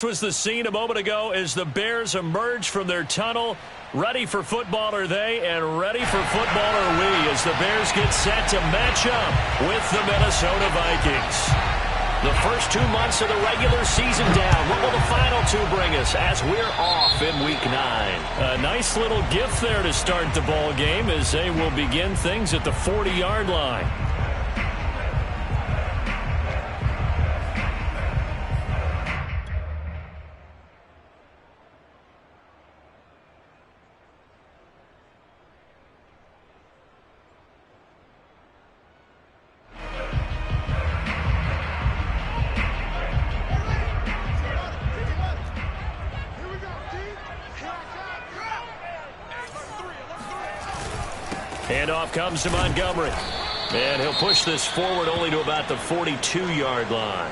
Was the scene a moment ago as the Bears emerge from their tunnel. Ready for football are they, and ready for football are we as the Bears get set to match up with the Minnesota Vikings. The first 2 months of the regular season down. What will the final 2 bring us as we're off in Week 9? A nice little gift there to start the ball game as they will begin things at the 40-yard line. Handoff comes to Montgomery. And he'll push this forward only to about the 42-yard line.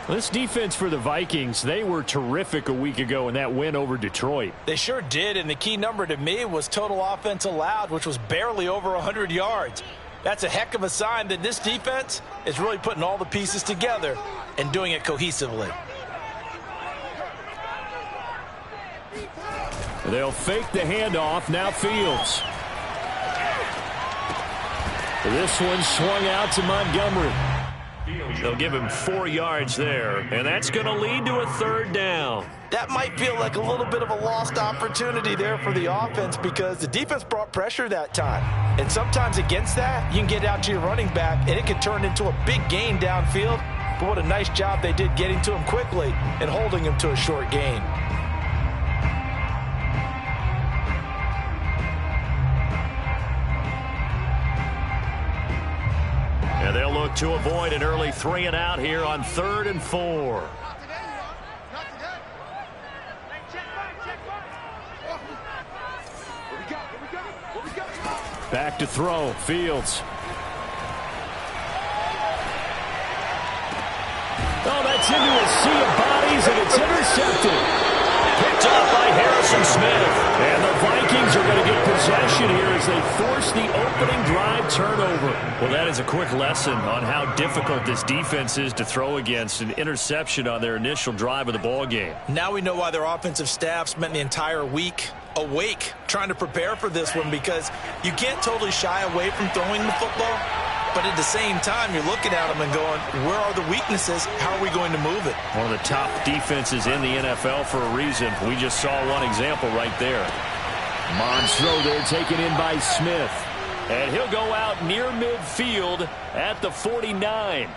This defense for the Vikings, they were terrific a week ago in that win over Detroit. They sure did, and the key number to me was total offense allowed, which was barely over 100 yards. That's a heck of a sign that this defense is really putting all the pieces together and doing it cohesively. They'll fake the handoff. Now Fields. This one swung out to Montgomery. They'll give him 4 yards there, and that's going to lead to a 3rd down. That might feel like a little bit of a lost opportunity there for the offense because the defense brought pressure that time. And sometimes against that, you can get out to your running back, and it can turn into a big gain downfield. But what a nice job they did getting to him quickly and holding him to a short gain. And they'll look to avoid an early 3 and out here on 3rd and 4. Back to throw. Fields. Oh, that's into a sea of bodies, and it's intercepted. Picked off by Harrison Smith. And the Vikings are going to get possession here as they force the opening drive turnover. Well, that is a quick lesson on how difficult this defense is to throw against. An interception on their initial drive of the ball game. Now we know why their offensive staff spent the entire week awake trying to prepare for this one, because you can't totally shy away from throwing the football. But at the same time, you're looking at them and going, where are the weaknesses? How are we going to move it? One of the top defenses in the NFL for a reason. We just saw one example right there. Mond's throw there taken in by Smith. And he'll go out near midfield at the 49.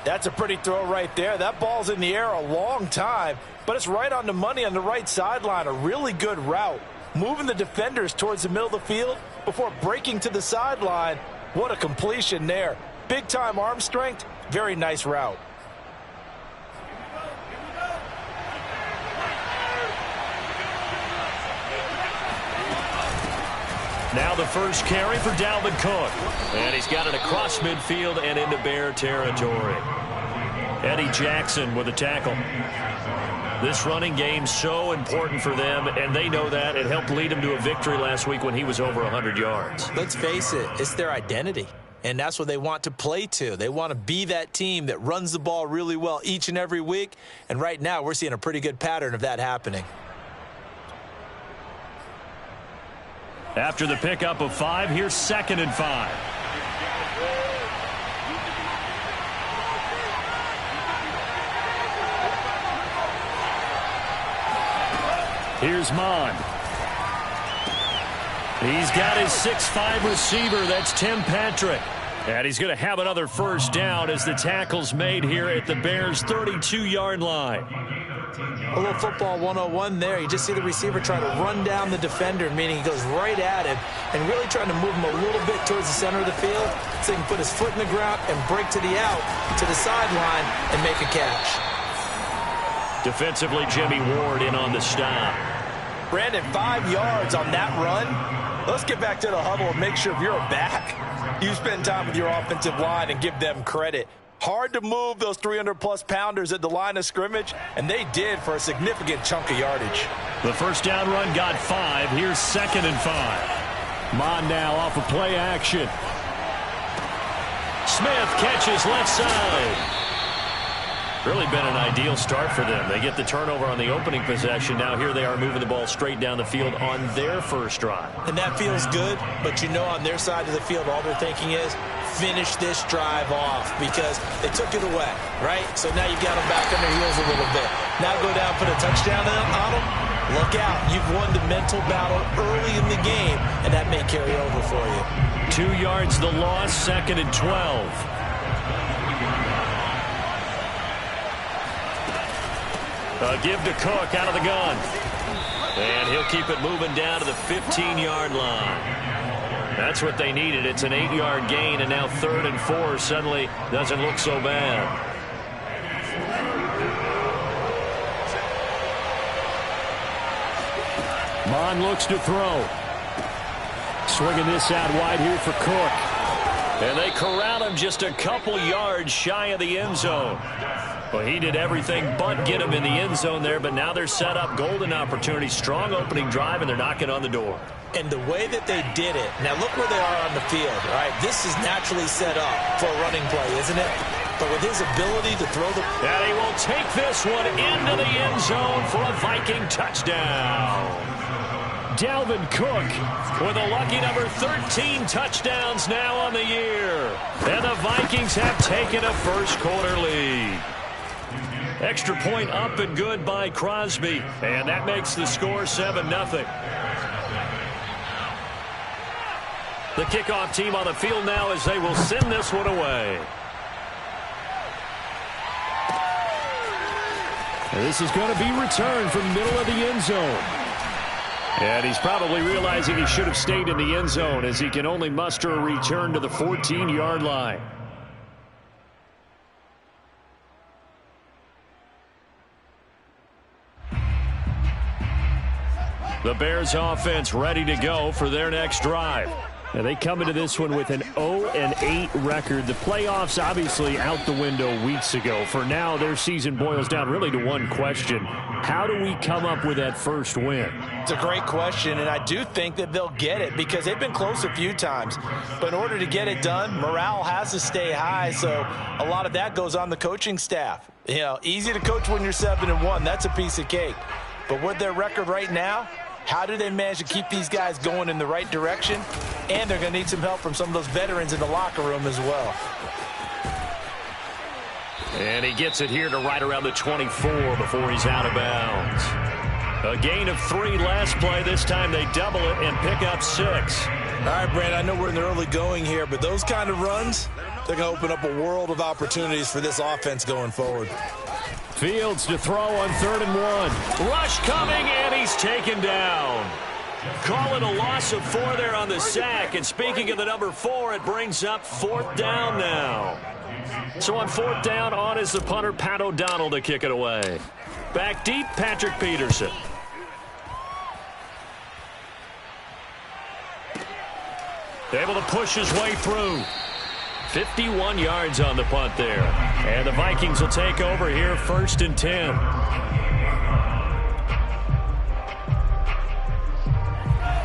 That's a pretty throw right there. That ball's in the air a long time, but it's right on the money on the right sideline. A really good route. Moving the defenders towards the middle of the field before breaking to the sideline. What a completion there. Big-time arm strength. Very nice route. Now the first carry for Dalvin Cook. And he's got it across midfield and into Bear territory. Eddie Jackson with a tackle. This running game so important for them, and they know that. It helped lead them to a victory last week when he was over 100 yards. Let's face it, it's their identity, and that's what they want to play to. They want to be that team that runs the ball really well each and every week, and right now we're seeing a pretty good pattern of that happening. After the pickup of 5, here's 2nd and 5. Here's Mond. He's got his 6'5" receiver. That's Tim Patrick. And he's going to have another first down as the tackle's made here at the Bears' 32-yard line. A little football 101 there. You just see the receiver trying to run down the defender, meaning he goes right at him and really trying to move him a little bit towards the center of the field so he can put his foot in the ground and break to the out, to the sideline, and make a catch. Defensively, Jimmy Ward in on the stop. Brandon, 5 yards on that run. Let's get back to the huddle and make sure if you're back, you spend time with your offensive line and give them credit. Hard to move those 300-plus pounders at the line of scrimmage, and they did for a significant chunk of yardage. The first down run got 5. Here's 2nd and 5. Mond now off of play action. Smith catches left side. Really been an ideal start for them. They get the turnover on the opening possession. Now here they are moving the ball straight down the field on their first drive. And that feels good, but you know on their side of the field all they're thinking is finish this drive off because they took it away, right? So now you've got them back on their heels a little bit. Now go down, put a touchdown on them. Look out. You've won the mental battle early in the game, and that may carry over for you. 2 yards the loss, 2nd and 12. A give to Cook out of the gun. And he'll keep it moving down to the 15-yard line. That's what they needed. It's an 8-yard gain, and now 3rd and 4 suddenly doesn't look so bad. Mon looks to throw. Swinging this out wide here for Cook. And they corral him just a couple yards shy of the end zone. Well, he did everything but get him in the end zone there, but now they're set up. Golden opportunity, strong opening drive, and they're knocking on the door. And the way that they did it, now look where they are on the field, right? This is naturally set up for a running play, isn't it? But with his ability to throw the... And he will take this one into the end zone for a Viking touchdown. Dalvin Cook with a lucky number 13 touchdowns now on the year. And the Vikings have taken a first-quarter lead. Extra point up and good by Crosby. And that makes the score 7-0. The kickoff team on the field now as they will send this one away. And this is going to be returned from the middle of the end zone. And he's probably realizing he should have stayed in the end zone as he can only muster a return to the 14-yard line. The Bears offense ready to go for their next drive. And they come into this one with an 0-8 record. The playoffs obviously out the window weeks ago. For now, their season boils down really to one question. How do we come up with that first win? It's a great question, and I do think that they'll get it because they've been close a few times. But in order to get it done, morale has to stay high, so a lot of that goes on the coaching staff. You know, easy to coach when you're 7-1. That's a piece of cake. But with their record right now, how do they manage to keep these guys going in the right direction? And they're going to need some help from some of those veterans in the locker room as well. And he gets it here to right around the 24 before he's out of bounds. A gain of 3 last play. This time they double it and pick up 6. All right, Brand, I know we're in the early going here, but those kind of runs, they're going to open up a world of opportunities for this offense going forward. Fields to throw on 3rd and 1. Rush coming, and he's taken down. Call it a loss of 4 there on the sack. And speaking of the number 4, it brings up 4th down now. So on 4th down, on is the punter, Pat O'Donnell, to kick it away. Back deep, Patrick Peterson. Able to push his way through. 51 yards on the punt there. And the Vikings will take over here, 1st and 10.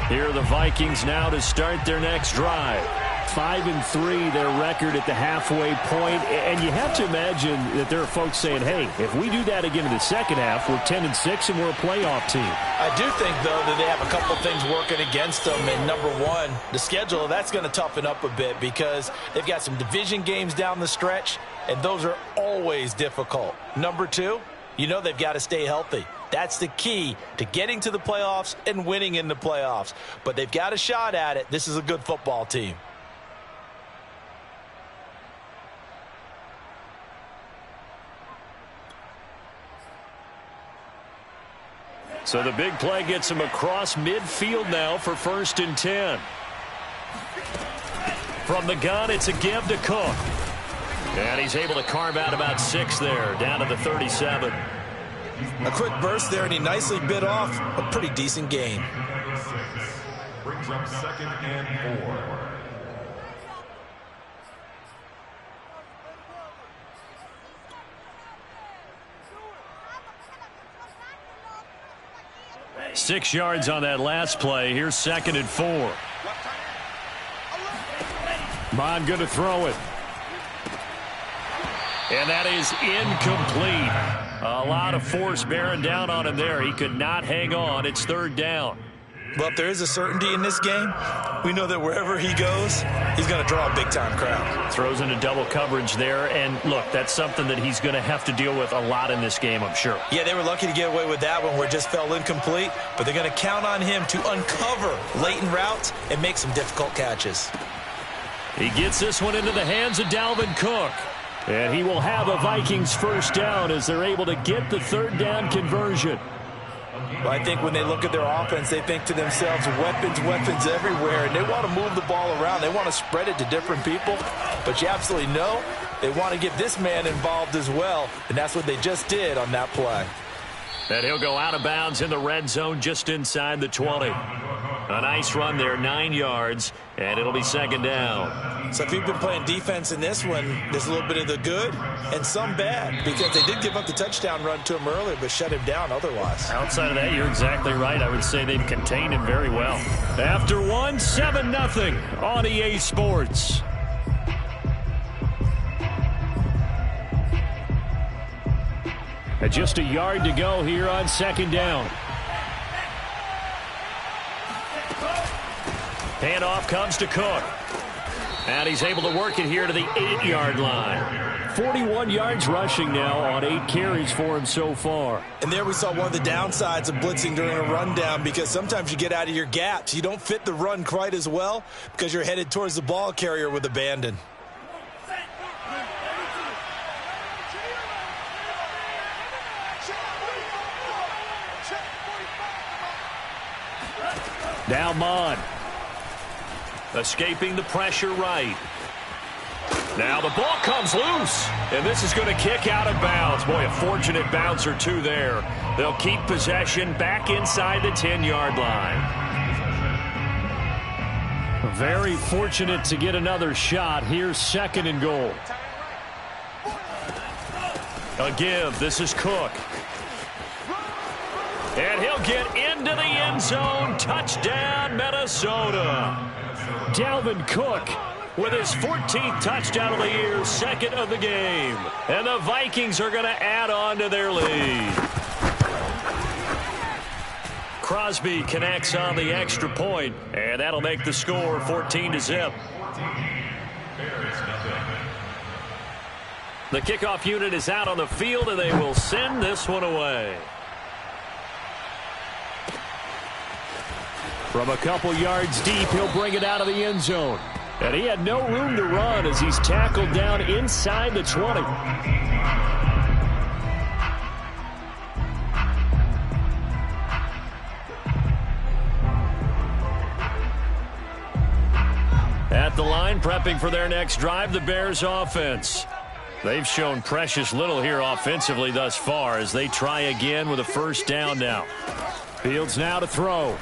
Here are the Vikings now to start their next drive. 5-3, their record at the halfway point. And you have to imagine that there are folks saying, hey, if we do that again in the second half, we're 10-6 and we're a playoff team. I do think, though, that they have a couple things working against them. And number 1, the schedule, that's going to toughen up a bit because they've got some division games down the stretch, and those are always difficult. Number 2, you know they've got to stay healthy. That's the key to getting to the playoffs and winning in the playoffs. But they've got a shot at it. This is a good football team. So the big play gets him across midfield now for 1st and 10. From the gun, it's a give to Cook. And he's able to carve out about 6 there, down to the 37. A quick burst there, and he nicely bit off a pretty decent gain. Brings up 2nd and 4. Six yards on that last play. Here's 2nd and 4. Mon going to throw it. And that is incomplete. A lot of force bearing down on him there. He could not hang on. It's third down. Well, if there is a certainty in this game, we know that wherever he goes, he's going to draw a big-time crowd. Throws into double coverage there. And, look, that's something that he's going to have to deal with a lot in this game, I'm sure. Yeah, they were lucky to get away with that one where it just fell incomplete. But they're going to count on him to uncover latent routes and make some difficult catches. He gets this one into the hands of Dalvin Cook. And he will have a Vikings first down as they're able to get the third down conversion. Well, I think when they look at their offense, they think to themselves, weapons, weapons everywhere, and they want to move the ball around. They want to spread it to different people, but you absolutely know they want to get this man involved as well, and that's what they just did on that play. And he'll go out of bounds in the red zone just inside the 20. A nice run there, 9 yards, and it'll be second down. So if you've been playing defense in this one, there's a little bit of the good and some bad, because they did give up the touchdown run to him earlier, but shut him down otherwise. Outside of that, you're exactly right. I would say they've contained him very well. After one, 7-0 on EA Sports. And just a yard to go here on second down. Handoff comes to Cook. And he's able to work it here to the 8-yard line. 41 yards rushing now on 8 carries for him so far. And there we saw one of the downsides of blitzing during a rundown, because sometimes you get out of your gaps. You don't fit the run quite as well because you're headed towards the ball carrier with abandon. Now Mond. Escaping the pressure right. Now the ball comes loose, and this is going to kick out of bounds. Boy, a fortunate bounce or two there. They'll keep possession back inside the 10-yard line. Very fortunate to get another shot. Here's second and goal. A give. This is Cook. And he'll get into the end zone. Touchdown, Minnesota. Dalvin Cook with his 14th touchdown of the year, second of the game. And the Vikings are going to add on to their lead. Crosby connects on the extra point, and that'll make the score 14-0. The kickoff unit is out on the field, and they will send this one away. From a couple yards deep, he'll bring it out of the end zone. And he had no room to run as he's tackled down inside the 20. At the line, prepping for their next drive, the Bears offense. They've shown precious little here offensively thus far as they try again with a first down now. Fields now to throw.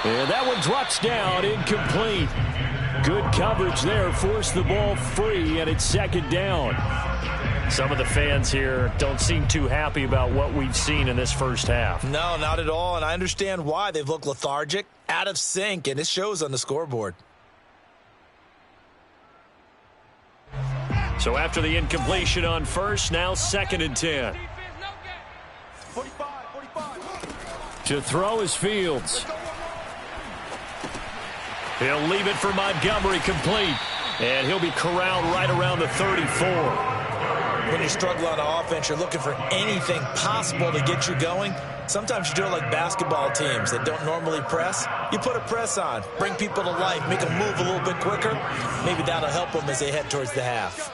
And that one drops down, incomplete. Good coverage there, forced the ball free, and it's second down. Some of the fans here don't seem too happy about what we've seen in this first half. No, not at all, and I understand why. They've looked lethargic, out of sync, and it shows on the scoreboard. So after the incompletion on first, now second and 10. 45. To throw is Fields. He'll leave it for Montgomery, complete. And he'll be corralled right around the 34. When you struggle on offense, you're looking for anything possible to get you going. Sometimes you do it like basketball teams that don't normally press. You put a press on, bring people to life, make them move a little bit quicker. Maybe that'll help them as they head towards the half.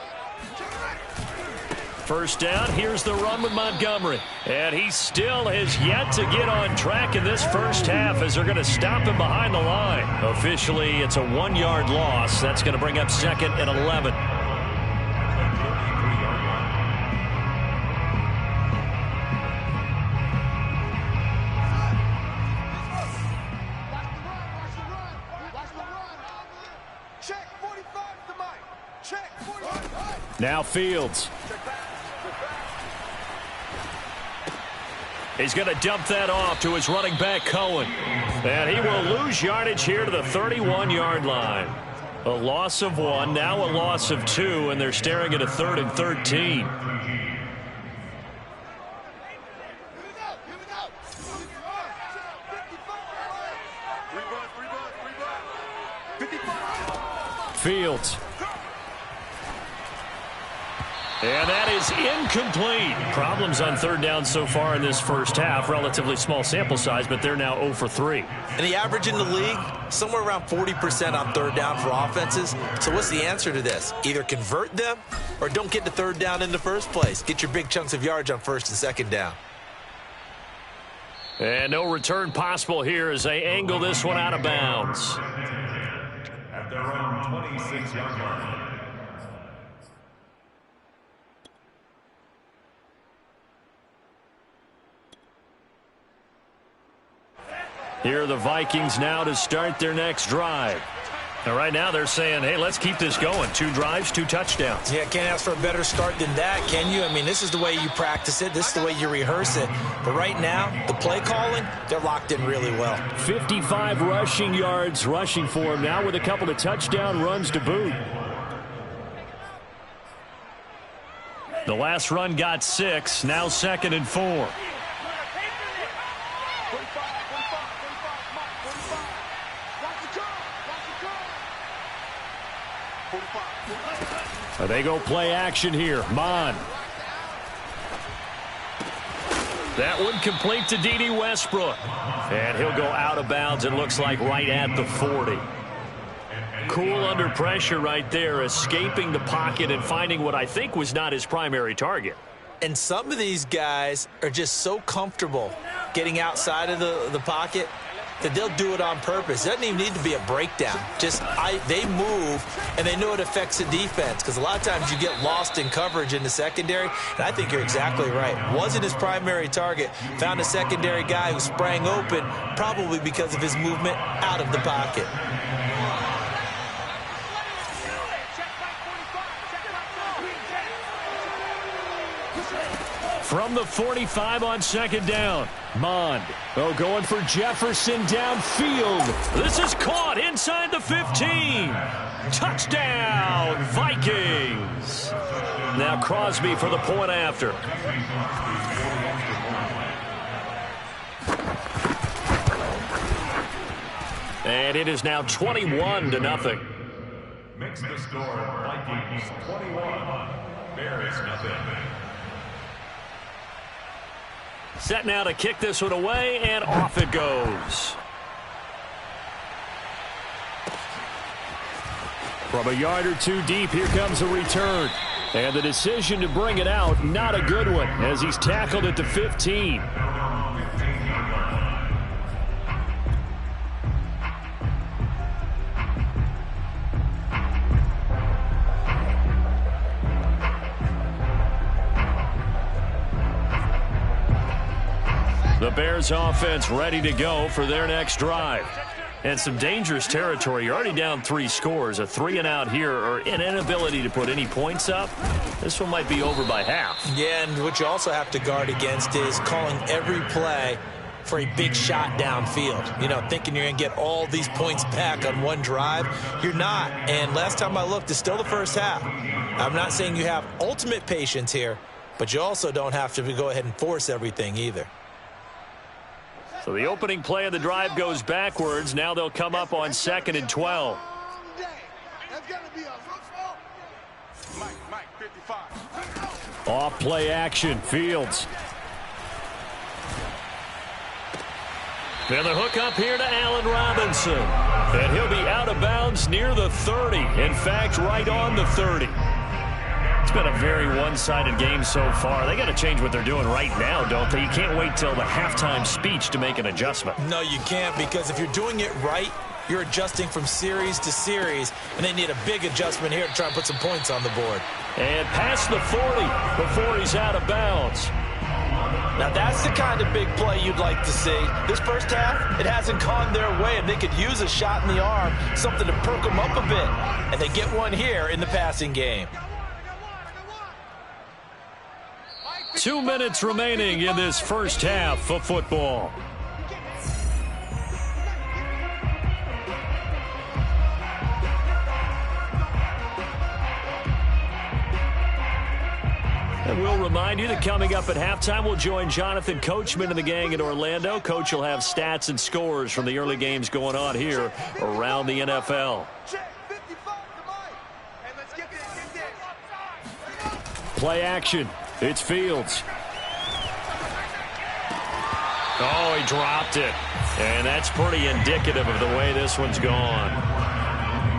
First down, here's the run with Montgomery. And he still has yet to get on track in this first half as they're going to stop him behind the line. Officially, it's a 1-yard loss. That's going to bring up second and 11. Now Fields. He's going to dump that off to his running back, Cohen. And he will lose yardage here to the 31-yard line. A loss of 1, now a loss of 2, and they're staring at a 3rd and 13. Fields. And that is incomplete. Problems on 3rd down so far in this first half. Relatively small sample size, but they're now 0 for 3. And the average in the league, somewhere around 40% on 3rd down for offenses. So what's the answer to this? Either convert them or don't get to 3rd down in the first place. Get your big chunks of yards on 1st and 2nd down. And no return possible here as they angle this one out of bounds. At their own 26-yard line. Here are the Vikings now to start their next drive. And right now they're saying, hey, let's keep this going. 2 drives, 2 touchdowns. Yeah, can't ask for a better start than that, can you? I mean, this is the way you practice it. This is the way you rehearse it. But right now, the play calling, they're locked in really well. 55 rushing yards rushing for him now with a couple of touchdown runs to boot. The last run got 6, now 2nd and 4. They go play action here. Mon. That one complete to D.D. Westbrook. And he'll go out of bounds, it looks like, right at the 40. Cool under pressure right there, escaping the pocket and finding what I think was not his primary target. And some of these guys are just so comfortable getting outside of the pocket that they'll do it on purpose. It doesn't even need to be a breakdown. Just they move, and they know it affects the defense because a lot of times you get lost in coverage in the secondary, and I think you're exactly right. Wasn't his primary target. Found a secondary guy who sprang open, probably because of his movement out of the pocket. From the 45 on 2nd down. Mond. Oh, going for Jefferson downfield. This is caught inside the 15. Touchdown, Vikings. Now Crosby for the point after. And it is now 21-0. Makes the score Vikings 21, Bears nothing. Set now to kick this one away, and off it goes. From a yard or 2 deep, here comes a return. And the decision to bring it out, not a good one, as he's tackled at the 15. The Bears offense ready to go for their next drive. And some dangerous territory. You're already down 3 scores. A 3-and-out here, or an inability to put any points up. This one might be over by half. Yeah, and what you also have to guard against is calling every play for a big shot downfield. You know, thinking you're going to get all these points back on one drive. You're not. And last time I looked, it's still the first half. I'm not saying you have ultimate patience here, but you also don't have to go ahead and force everything either. So the opening play of the drive goes backwards. Now they'll come up on 2nd and 12. Off play action. Fields. And the hook up here to Allen Robinson. And he'll be out of bounds near the 30. In fact, right on the 30. It's been a very one-sided game so far. They got to change what they're doing right now, don't they? You can't wait till the halftime speech to make an adjustment. No, you can't, because if you're doing it right, you're adjusting from series to series, and they need a big adjustment here to try and put some points on the board. And past the 40 before he's out of bounds. Now, that's the kind of big play you'd like to see. This first half, it hasn't gone their way, and they could use a shot in the arm, something to perk them up a bit. And they get one here in the passing game. 2 minutes remaining in this first half of football. we'll remind you that coming up at halftime, we'll join Jonathan Coachman and the gang in Orlando. Coach will have stats and scores from the early games going on here around the NFL. Play action. It's Fields. Oh, he dropped it. And that's pretty indicative of the way this one's gone.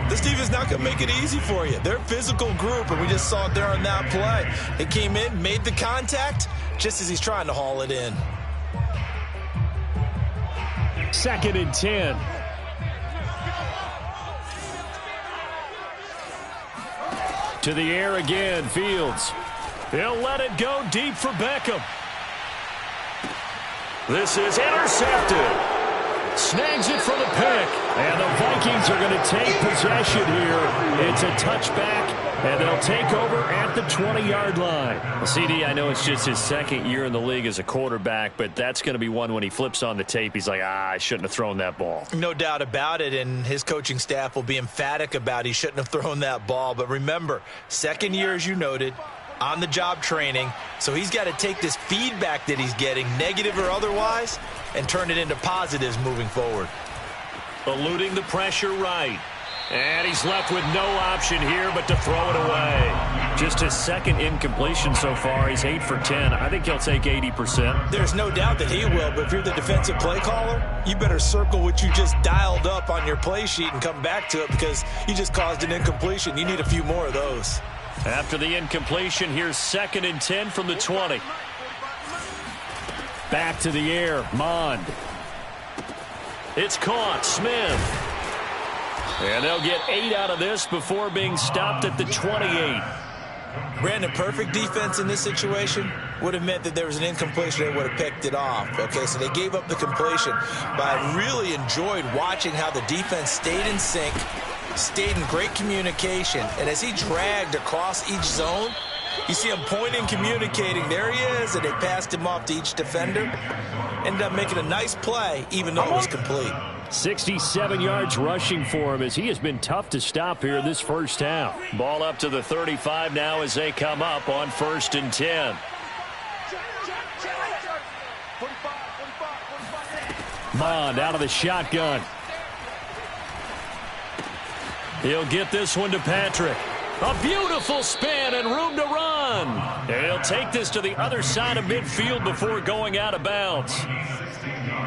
This defense is not going to make it easy for you. They're a physical group, and we just saw it there on that play. They came in, made the contact, just as he's trying to haul it in. 2nd and 10. To the air again, Fields. He'll let it go deep for Beckham. This is intercepted. Snags it for the pick. And the Vikings are going to take possession here. It's a touchback, and they'll take over at the 20-yard line. Well, CD, I know it's just his 2nd year in the league as a quarterback, but that's going to be one when he flips on the tape. He's like, I shouldn't have thrown that ball. No doubt about it, and his coaching staff will be emphatic about he shouldn't have thrown that ball. But remember, 2nd year, as you noted, on-the-job training, so he's got to take this feedback that he's getting, negative or otherwise, and turn it into positives moving forward. Eluding the pressure right. And he's left with no option here but to throw it away. Just his 2nd incompletion so far. He's 8 for 10. I think he'll take 80%. There's no doubt that he will, but if you're the defensive play caller, you better circle what you just dialed up on your play sheet and come back to it because you just caused an incompletion. You need a few more of those. After the incompletion, here's 2nd and 10 from the 20. Back to the air, Mond. It's caught, Smith. And they'll get 8 out of this before being stopped at the 28. Brandon, perfect defense in this situation would have meant that there was an incompletion. They would have picked it off. Okay, so they gave up the completion. But I really enjoyed watching how the defense stayed in sync, stayed in great communication, and as he dragged across each zone, you see him pointing, communicating. There he is, and they passed him off to each defender. Ended up making a nice play, even though it was complete. 67 yards rushing for him as he has been tough to stop here this first half. Ball up to the 35 now as they come up on 1st and 10. Mond out of the shotgun. He'll get this one to Patrick. A beautiful spin and room to run. And he'll take this to the other side of midfield before going out of bounds.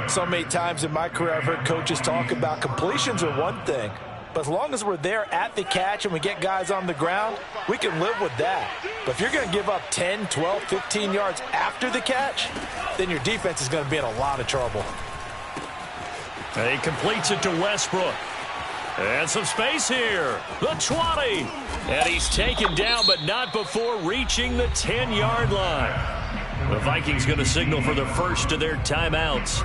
So many times in my career I've heard coaches talk about completions are one thing, but as long as we're there at the catch and we get guys on the ground, we can live with that. But if you're going to give up 10, 12, 15 yards after the catch, then your defense is going to be in a lot of trouble. And he completes it to Westbrook. And some space here. The 20. And he's taken down, but not before reaching the 10-yard line. The Vikings going to signal for the first of their timeouts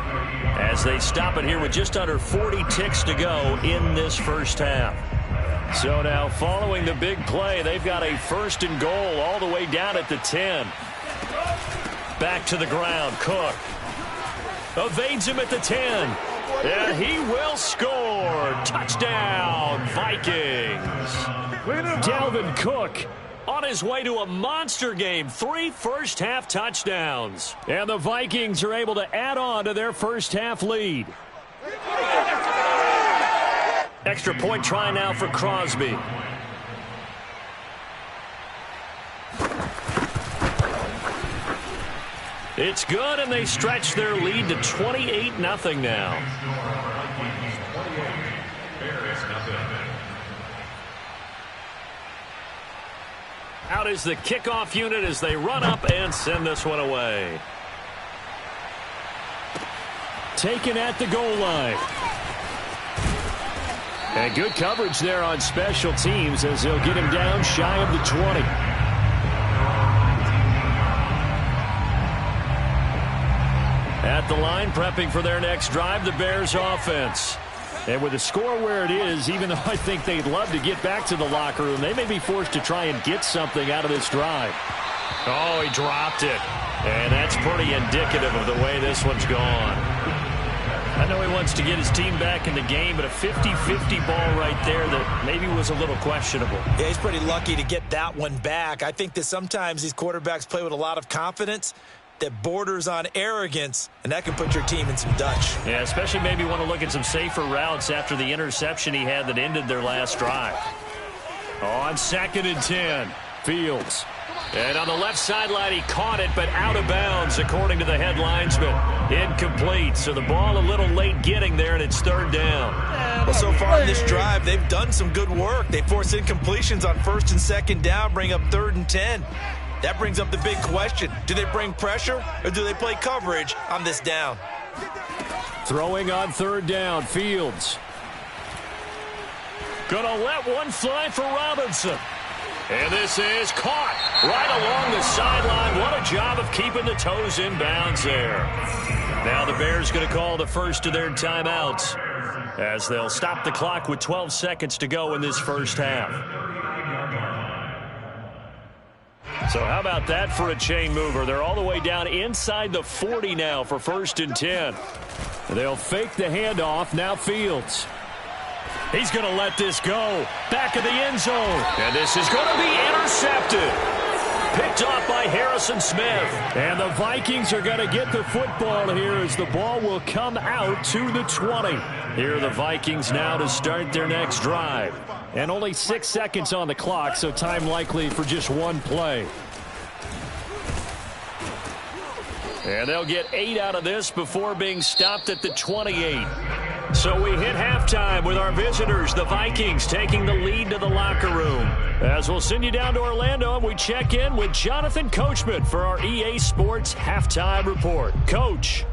as they stop it here with just under 40 ticks to go in this first half. So now following the big play, they've got a 1st and goal all the way down at the 10. Back to the ground, Cook. Evades him at the 10. And he will score. Touchdown, Vikings. Dalvin Cook on his way to a monster game. 3 first-half touchdowns. And the Vikings are able to add on to their first-half lead. Extra point try now for Crosby. It's good, and they stretch their lead to 28-0 now. Out is the kickoff unit as they run up and send this one away. Taken at the goal line. And good coverage there on special teams as they'll get him down shy of the 20. At the line, prepping for their next drive, the Bears offense. And with the score where it is, even though I think they'd love to get back to the locker room, they may be forced to try and get something out of this drive. Oh, he dropped it. And that's pretty indicative of the way this one's gone. I know he wants to get his team back in the game, but a 50-50 ball right there that maybe was a little questionable. Yeah, he's pretty lucky to get that one back. I think that sometimes these quarterbacks play with a lot of confidence that borders on arrogance, and that can put your team in some Dutch. Yeah, especially maybe want to look at some safer routes after the interception he had that ended their last drive. On 2nd and 10, Fields. And on the left sideline, he caught it, but out of bounds, according to the headlines, but incomplete. So the ball a little late getting there, and it's 3rd down. Well, so far in this drive, they've done some good work. They forced incompletions on 1st and 2nd down, bring up 3rd and 10. That brings up the big question. Do they bring pressure, or do they play coverage on this down? Throwing on 3rd down, Fields. Gonna let one fly for Robinson. And this is caught right along the sideline. What a job of keeping the toes in bounds there. Now the Bears going to call the first of their timeouts as they'll stop the clock with 12 seconds to go in this first half. So how about that for a chain mover? They're all the way down inside the 40 now for 1st and 10. They'll fake the handoff. Now Fields. He's going to let this go. Back of the end zone. And this is going to be intercepted. Picked off by Harrison Smith. And the Vikings are going to get the football here as the ball will come out to the 20. Here are the Vikings now to start their next drive. And only 6 seconds on the clock, so time likely for just one play. And they'll get 8 out of this before being stopped at the 28. So we hit halftime with our visitors, the Vikings, taking the lead to the locker room. As we'll send you down to Orlando, and we check in with Jonathan Coachman for our EA Sports Halftime Report. Coach.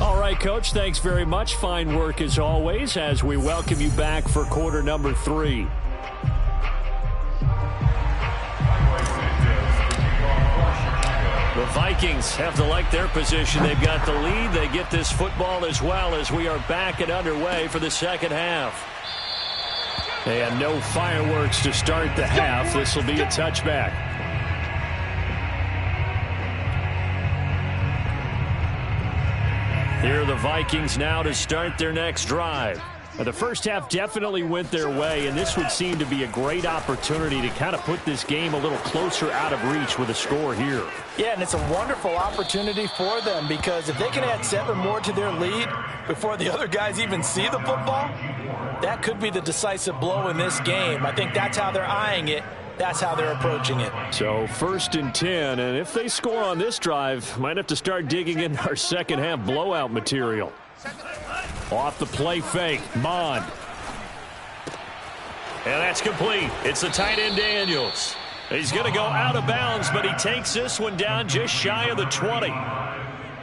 All right, Coach, thanks very much. Fine work as always as we welcome you back for quarter number 3. The Vikings have to like their position. They've got the lead. They get this football as well as we are back and underway for the second half. And no fireworks to start the half. This will be a touchback. Here are the Vikings now to start their next drive. The first half definitely went their way, and this would seem to be a great opportunity to kind of put this game a little closer out of reach with a score here. Yeah, and it's a wonderful opportunity for them because if they can add 7 more to their lead before the other guys even see the football, that could be the decisive blow in this game. I think that's how they're eyeing it. That's how they're approaching it. So 1st and 10, and if they score on this drive, might have to start digging in our second half blowout material. Off the play fake, Mond. And that's complete. It's the tight end Daniels. He's going to go out of bounds, but he takes this one down just shy of the 20.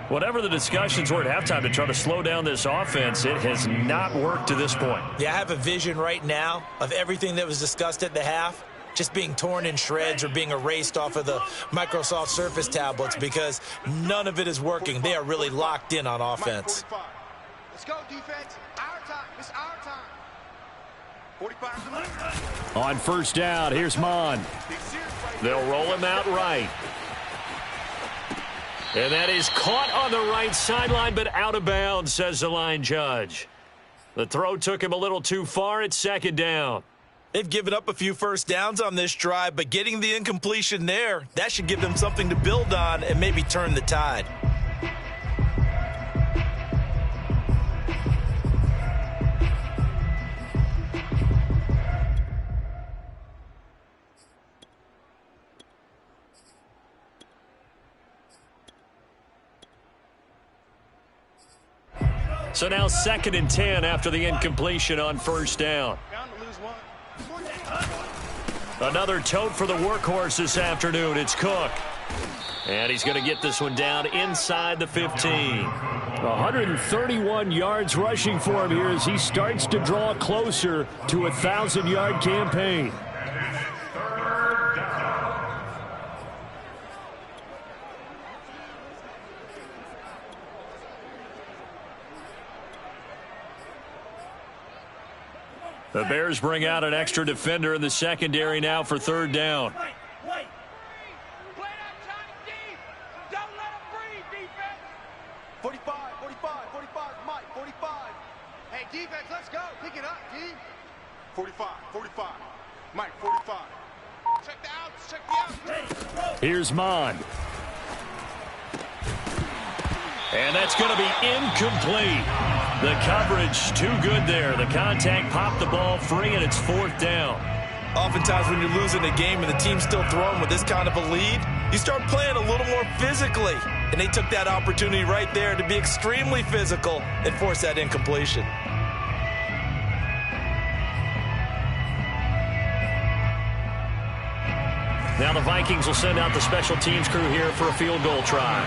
Whatever the discussions were at halftime to try to slow down this offense, it has not worked to this point. Yeah, I have a vision right now of everything that was discussed at the half just being torn in shreds or being erased off of the Microsoft Surface tablets because none of it is working. They are really locked in on offense. Let's go, defense. Our time. It's our time. 45. On 1st down, here's Mond. They'll roll him out right. And that is caught on the right sideline, but out of bounds, says the line judge. The throw took him a little too far. It's 2nd down. They've given up a few first downs on this drive, but getting the incompletion there, that should give them something to build on and maybe turn the tide. So now 2nd and 10 after the incompletion on 1st down. Another tote for the workhorse this afternoon. It's Cook. And he's going to get this one down inside the 15. 131 yards rushing for him here as he starts to draw closer to a 1,000-yard campaign. The Bears bring out an extra defender in the secondary now for 3rd down. 45, 45. Mike, 45. Check the outs, check the outs. Here's Mond. And that's going to be incomplete. The coverage too good there. The contact popped the ball free, and it's 4th down. Oftentimes when you're losing a game and the team's still throwing with this kind of a lead, you start playing a little more physically. And they took that opportunity right there to be extremely physical and force that incompletion. Now the Vikings will send out the special teams crew here for a field goal try.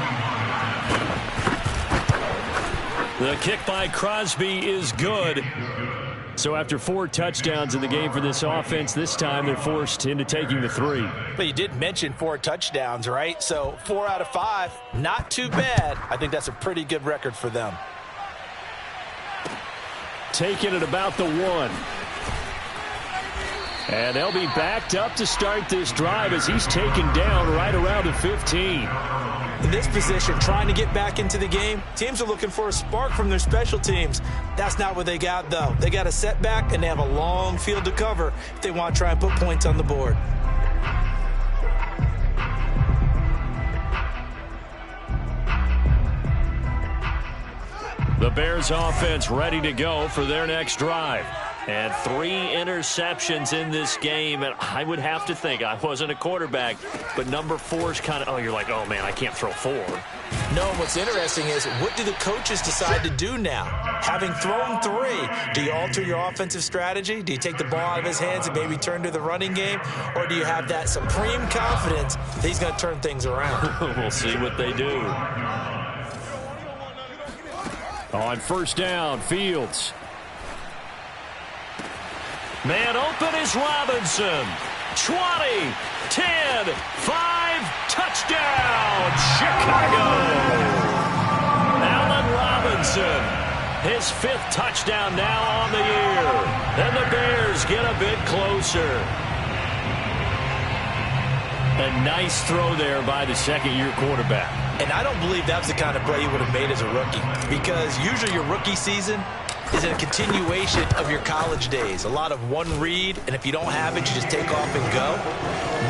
The kick by Crosby is good. So after 4 touchdowns in the game for this offense, this time they're forced into taking the 3. But you did mention 4 touchdowns, right? So 4 out of 5, not too bad. I think that's a pretty good record for them. Taking it about the 1. And they'll be backed up to start this drive as he's taken down right around the 15. In this position, trying to get back into the game, teams are looking for a spark from their special teams. That's not what they got, though. They got a setback, and they have a long field to cover if they want to try and put points on the board. The Bears offense ready to go for their next drive. And 3 interceptions in this game, and I would have to think, I wasn't a quarterback, but number 4 is kind of, oh, you're like, oh, man, I can't throw 4. No, what's interesting is, what do the coaches decide to do now? Having thrown 3, do you alter your offensive strategy? Do you take the ball out of his hands and maybe turn to the running game? Or do you have that supreme confidence that he's going to turn things around? We'll see what they do. On 1st down, Fields. Man open is Robinson. 20, 10, 5, touchdown, Chicago. Allen Robinson, his 5th touchdown now on the year. And the Bears get a bit closer. A nice throw there by the 2nd-year quarterback. And I don't believe that's the kind of play you would have made as a rookie, because usually your rookie season is a continuation of your college days. A lot of one read, and if you don't have it, you just take off and go.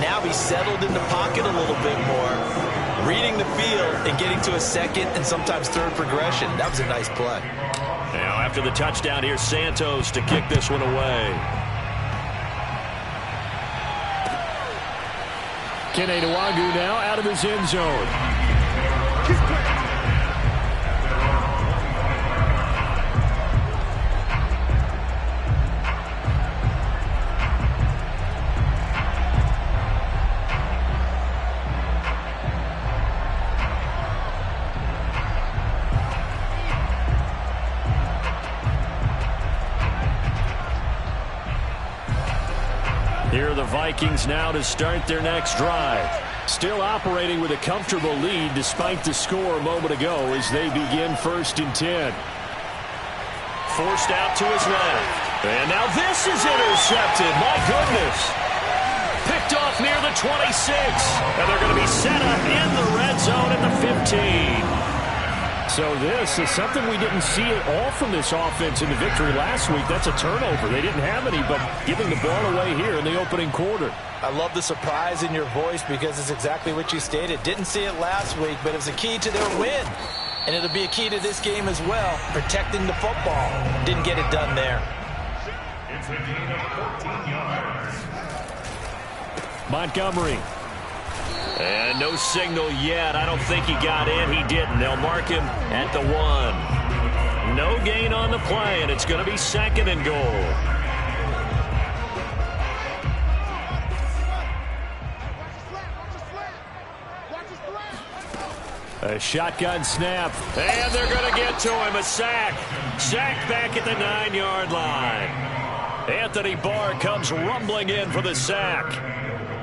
Now he's settled in the pocket a little bit more, reading the field and getting to a 2nd and sometimes 3rd progression. That was a nice play. Now after the touchdown, here's Santos to kick this one away. Kene Nwagu now out of his end zone. Here are the Vikings now to start their next drive. Still operating with a comfortable lead despite the score a moment ago as they begin 1st and 10. Forced out to his left. And now this is intercepted. My goodness. Picked off near the 26. And they're going to be set up in the red zone at the 15. So this is something we didn't see at all from this offense in the victory last week. That's a turnover. They didn't have any, but giving the ball away here in the opening quarter. I love the surprise in your voice because it's exactly what you stated. Didn't see it last week, but it was a key to their win. And it'll be a key to this game as well, protecting the football. Didn't get it done there. It's a gain of 14 yards. Montgomery. And no signal yet. I don't think he got in. He didn't. They'll mark him at the 1. No gain on the play, and it's going to be 2nd and goal. A shotgun snap, and they're going to get to him. A sack. Sacked back at the 9-yard line. Anthony Barr comes rumbling in for the sack.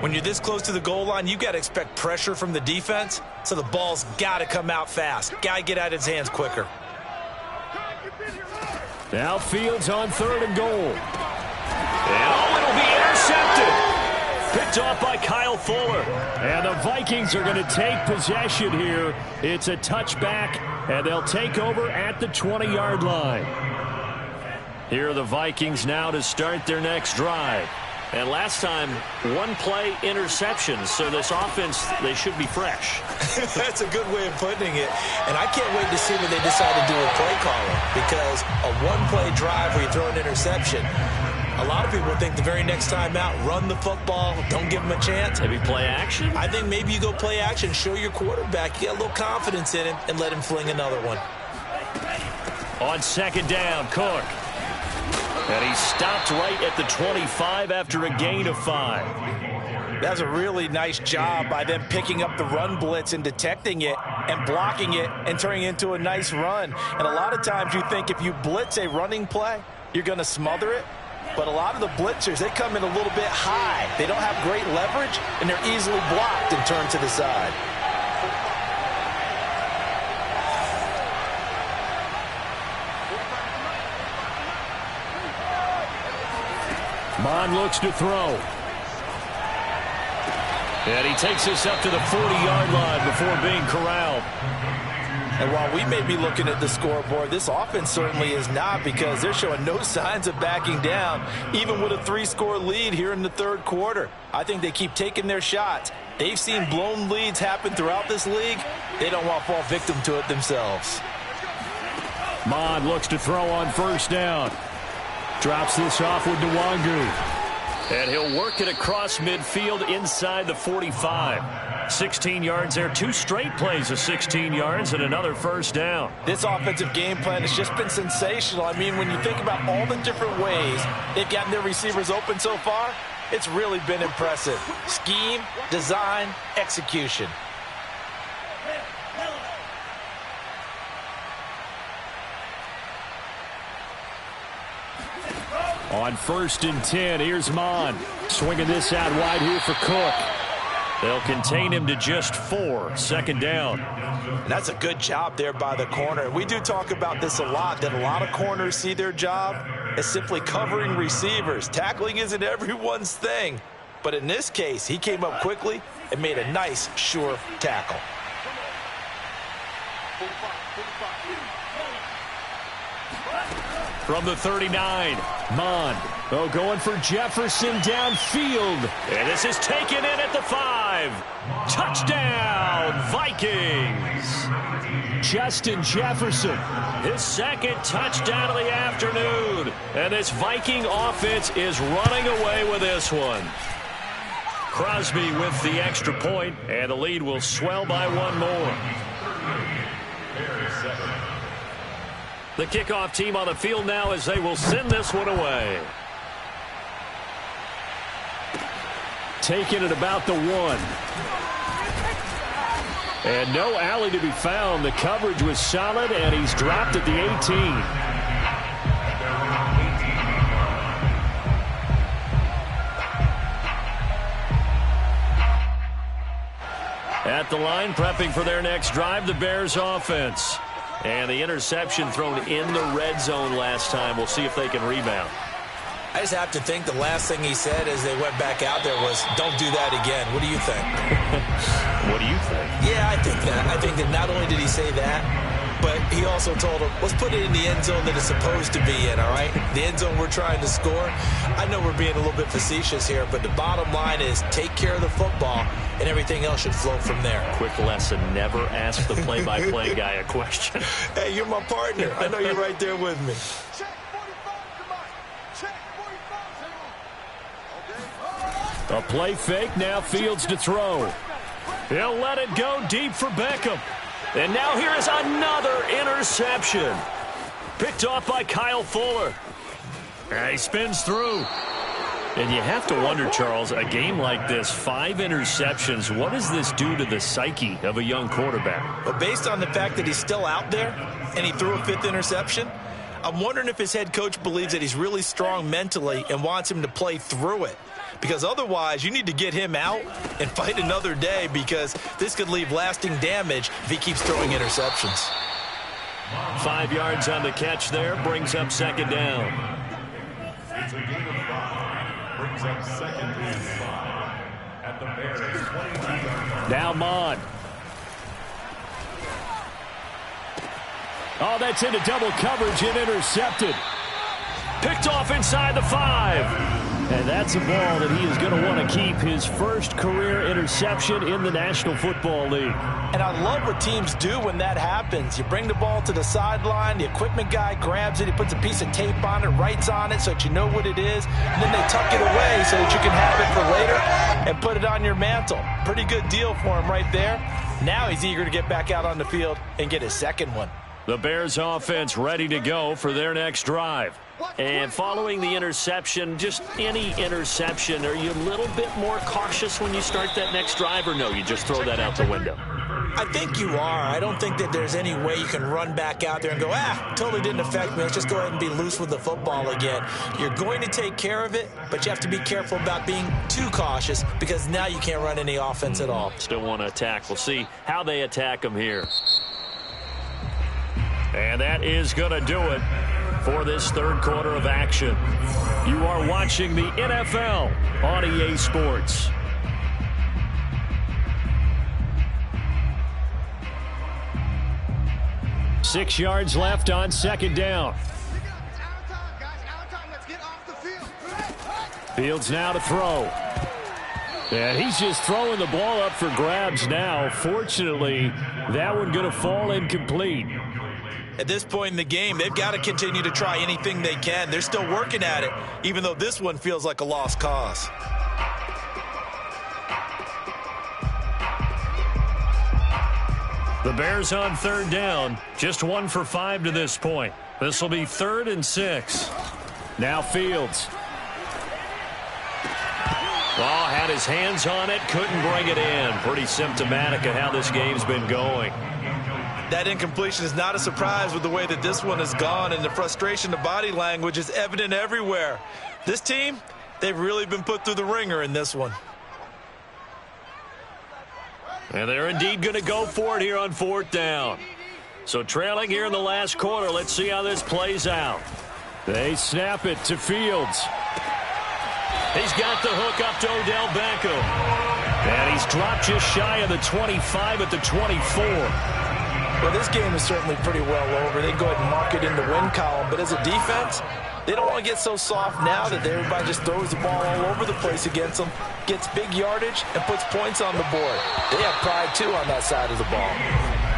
When you're this close to the goal line, you got to expect pressure from the defense, so the ball's got to come out fast. Got to get out of his hands quicker. Now Fields on 3rd and goal. And it'll be intercepted. Picked off by Kyle Fuller. And the Vikings are going to take possession here. It's a touchback, and they'll take over at the 20-yard line. Here are the Vikings now to start their next drive. And last time, one-play interception, so this offense, they should be fresh. That's a good way of putting it. And I can't wait to see what they decide to do with play calling, because a one-play drive where you throw an interception, a lot of people think the very next time out, run the football, don't give them a chance. Maybe play action? I think maybe you go play action, show your quarterback, get a little confidence in him, and let him fling another one. On second down, Cook. And he stopped right at the 25 after a gain of 5. That's a really nice job by them picking up the run blitz and detecting it and blocking it and turning it into a nice run. And a lot of times you think if you blitz a running play, you're going to smother it. But a lot of the blitzers, they come in a little bit high. They don't have great leverage, and they're easily blocked and turned to the side. Mond looks to throw. And he takes us up to the 40-yard line before being corralled. And while we may be looking at the scoreboard, this offense certainly is not, because they're showing no signs of backing down, even with a 3-score lead here in the third quarter. I think they keep taking their shots. They've seen blown leads happen throughout this league. They don't want to fall victim to it themselves. Mond looks to throw on first down. Drops this off with Nwangu. And he'll work it across midfield inside the 45. 16 yards there. 2 straight plays of 16 yards and another first down. This offensive game plan has just been sensational. I mean, when you think about all the different ways they've gotten their receivers open so far, it's really been impressive. Scheme, design, execution. On first and 10, here's Mond. Swinging this out wide here for Cook. They'll contain him to just 4. Second down. And that's a good job there by the corner. We do talk about this a lot, that a lot of corners see their job as simply covering receivers. Tackling isn't everyone's thing. But in this case, he came up quickly and made a nice, sure tackle. From the 39, Mond. Oh, going for Jefferson downfield. And this is taken in at the 5. Touchdown, Vikings. Justin Jefferson, his second touchdown of the afternoon. And this Viking offense is running away with this one. Crosby with the extra point, and the lead will swell by 1 more. The kickoff team on the field now as they will send this one away. Taking it about the 1. And no alley to be found. The coverage was solid, and he's dropped at the 18. At the line, prepping for their next drive, the Bears offense. And the interception thrown in the red zone last time. We'll see if they can rebound. I just have to think the last thing he said as they went back out there was, don't do that again. What do you think? What do you think? Yeah, I think that. I think that not only did he say that, but he also told him, let's put it in the end zone that it's supposed to be in, all right? The end zone we're trying to score. I know we're being a little bit facetious here, but the bottom line is take care of the football, and everything else should flow from there. Quick lesson, never ask the play-by-play guy a question. Hey, you're my partner. I know you're right there with me. A play fake, now Fields to throw. He'll let it go deep for Beckham. And now here is another interception. Picked off by Kyle Fuller. And he spins through. And you have to wonder, Charles, a game like this, 5 interceptions, what does this do to the psyche of a young quarterback? Well, based on the fact that he's still out there and he threw a 5th interception, I'm wondering if his head coach believes that he's really strong mentally and wants him to play through it. Because otherwise, you need to get him out and fight another day, because this could leave lasting damage if he keeps throwing interceptions. 5 yards on the catch there, brings up second down. It's a gain of 5. Brings up second and 5 at the Bears 22-yard line. Now Mond. Oh, that's into double coverage and intercepted. Picked off inside the 5. And that's a ball that he is going to want to keep, his first career interception in the National Football League. And I love what teams do when that happens. You bring the ball to the sideline, the equipment guy grabs it, he puts a piece of tape on it, writes on it so that you know what it is, and then they tuck it away so that you can have it for later and put it on your mantle. Pretty good deal for him right there. Now he's eager to get back out on the field and get his second one. The Bears offense ready to go for their next drive. And following the interception, just any interception, are you a little bit more cautious when you start that next drive, or no, you just throw that out the window? I think you are. I don't think that there's any way you can run back out there and go, totally didn't affect me. Let's just go ahead and be loose with the football again. You're going to take care of it, but you have to be careful about being too cautious because now you can't run any offense at all. Still want to attack. We'll see how they attack them here. And that is going to do it for this third quarter of action. You are watching the NFL on EA Sports. Six yards left on second down. Fields now to throw. And he's just throwing the ball up for grabs now. Fortunately, that one going to fall incomplete. At this point in the game, they've got to continue to try anything they can. They're still working at it, even though this one feels like a lost cause. The Bears on third down, just 1 for 5 to this point. This will be 3rd and 6. Now Fields. Oh, had his hands on it, couldn't bring it in. Pretty symptomatic of how this game's been going. That incompletion is not a surprise with the way that this one has gone, and the frustration, the body language is evident everywhere. This team, they've really been put through the ringer in this one. And they're indeed going to go for it here on 4th down. So trailing here in the last quarter, let's see how this plays out. They snap it to Fields. He's got the hook up to Odell Beckham. And he's dropped just shy of the 25 at the 24. Well, this game is certainly pretty well over. They can go ahead and mark it in the win column. But as a defense, they don't want to get so soft now that everybody just throws the ball all over the place against them, gets big yardage, and puts points on the board. They have pride, too, on that side of the ball.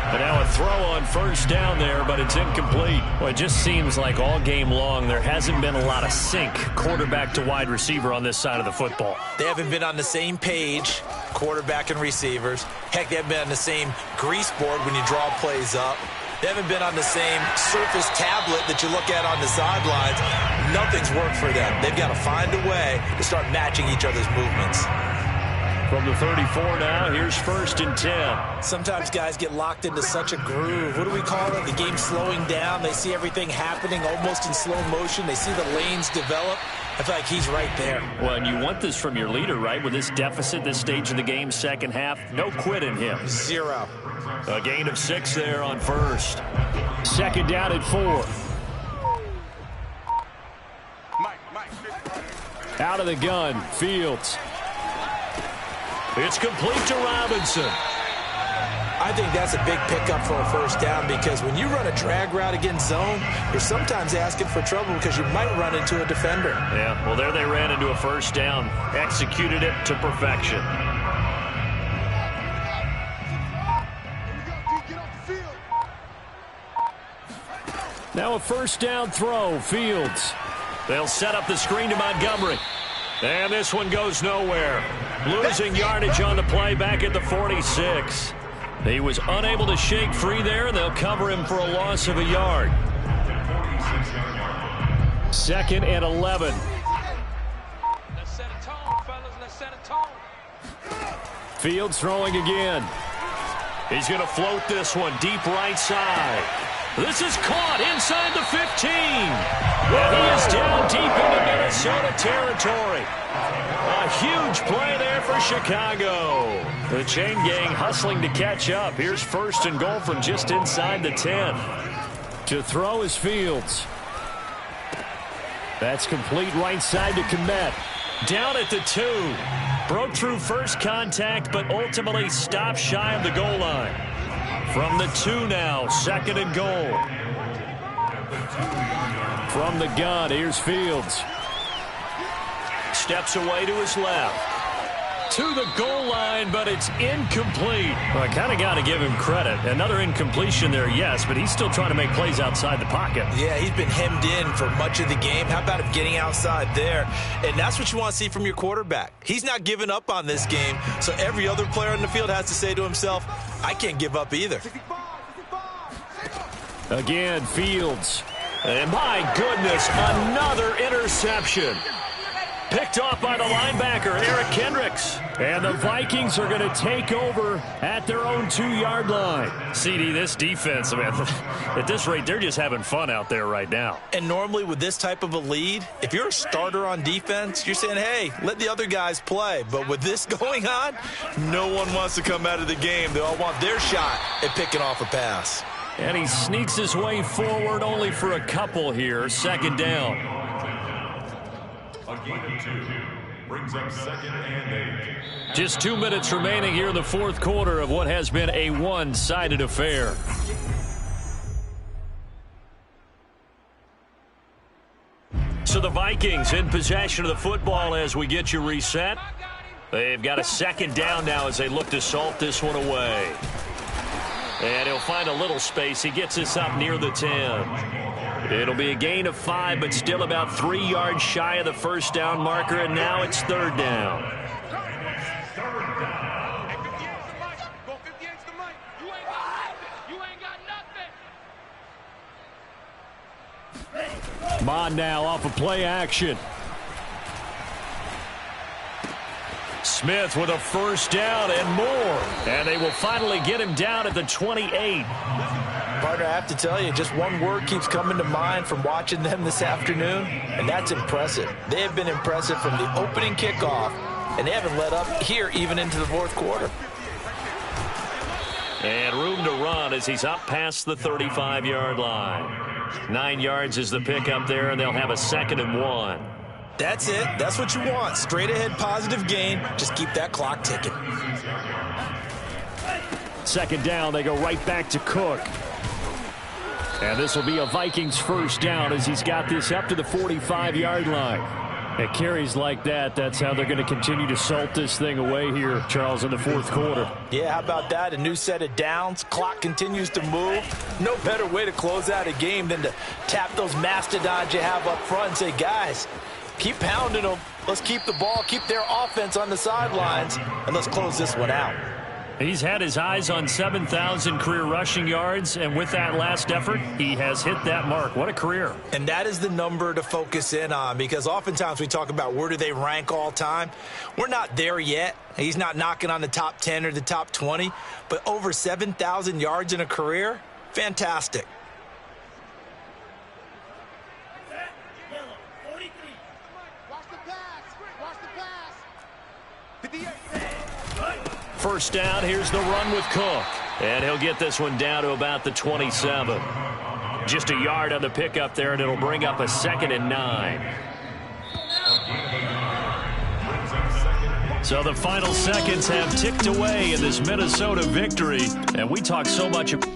And now a throw on first down there, but it's incomplete. Well, it just seems like all game long there hasn't been a lot of sync quarterback to wide receiver on this side of the football. They haven't been on the same page, quarterback and receivers. Heck, they haven't been on the same grease board when you draw plays up. They haven't been on the same Surface tablet that you look at on the sidelines. Nothing's worked for them. They've got to find a way to start matching each other's movements. From the 34 now, here's 1st and 10. Sometimes guys get locked into such a groove. What do we call it? The game's slowing down. They see everything happening almost in slow motion. They see the lanes develop. I feel like he's right there. Well, and you want this from your leader, right? With this deficit, this stage of the game, second half, no quit in him. 0. A gain of 6 there on first. Second down at 4. Out of the gun, Fields. It's complete to Robinson. I think that's a big pickup for a first down because when you run a drag route against zone, you're sometimes asking for trouble because you might run into a defender. Yeah, well, there they ran into a first down. Executed it to perfection. Now a first down throw, Fields. They'll set up the screen to Montgomery. And this one goes nowhere. Losing yardage on the play back at the 46. He was unable to shake free there, and they'll cover him for a loss of a yard. 2nd and 11. Let's set a tone, fellas. Let's set a tone. Fields throwing again. He's going to float this one deep right side. This is caught inside the 15. And he is down deep into Minnesota territory. A huge play there for Chicago. The chain gang hustling to catch up. Here's 1st and goal from just inside the 10. To throw is Fields. That's complete right side to Kmet. Down at the 2. Broke through first contact, but ultimately stopped shy of the goal line. From the 2 now, 2nd and goal. From the gun, here's Fields. Steps away to his left. To the goal line, but it's incomplete. Well, I kind of got to give him credit. Another incompletion there, yes, but he's still trying to make plays outside the pocket. Yeah, he's been hemmed in for much of the game. How about him getting outside there? And that's what you want to see from your quarterback. He's not giving up on this game, so every other player on the field has to say to himself, I can't give up either. Again, Fields. And my goodness, another interception. Picked off by the linebacker, Eric Kendricks. And the Vikings are going to take over at their own 2-yard line. CD, this defense, man, at this rate, they're just having fun out there right now. And normally with this type of a lead, if you're a starter on defense, you're saying, hey, let the other guys play. But with this going on, no one wants to come out of the game. They all want their shot at picking off a pass. And he sneaks his way forward only for a couple here. Second down. A gain of 2 brings up 2nd and 8. Just 2 minutes remaining here in the fourth quarter of what has been a one-sided affair. So the Vikings in possession of the football as we get you reset. They've got a second down now as they look to salt this one away. And he'll find a little space. He gets this up near the 10. It'll be a gain of 5, but still about 3 yards shy of the first down marker, and now it's third down. Come on now, off of play action. Smith with a first down and more. And they will finally get him down at the 28. Partner, I have to tell you, just one word keeps coming to mind from watching them this afternoon, and that's impressive. They have been impressive from the opening kickoff, and they haven't let up here even into the fourth quarter. And room to run as he's up past the 35-yard line. 9 yards is the pickup there, and they'll have a 2nd and 1. That's it. That's what you want. Straight ahead positive gain. Just keep that clock ticking. Second down, they go right back to Cook. And this will be a Vikings first down as he's got this up to the 45-yard line. At carries like that, that's how they're going to continue to salt this thing away here, Charles, in the fourth quarter. Yeah, how about that? A new set of downs. Clock continues to move. No better way to close out a game than to tap those mastodons you have up front and say, guys, keep pounding them. Let's keep the ball, keep their offense on the sidelines, and let's close this one out. He's had his eyes on 7,000 career rushing yards, and with that last effort, he has hit that mark. What a career. And that is the number to focus in on, because oftentimes we talk about where do they rank all time. We're not there yet. He's not knocking on the top 10 or the top 20, but over 7,000 yards in a career, fantastic. First down, here's the run with Cook. And he'll get this one down to about the 27. Just a yard on the pickup there, and it'll bring up a 2nd and 9. So the final seconds have ticked away in this Minnesota victory. And we talk so much about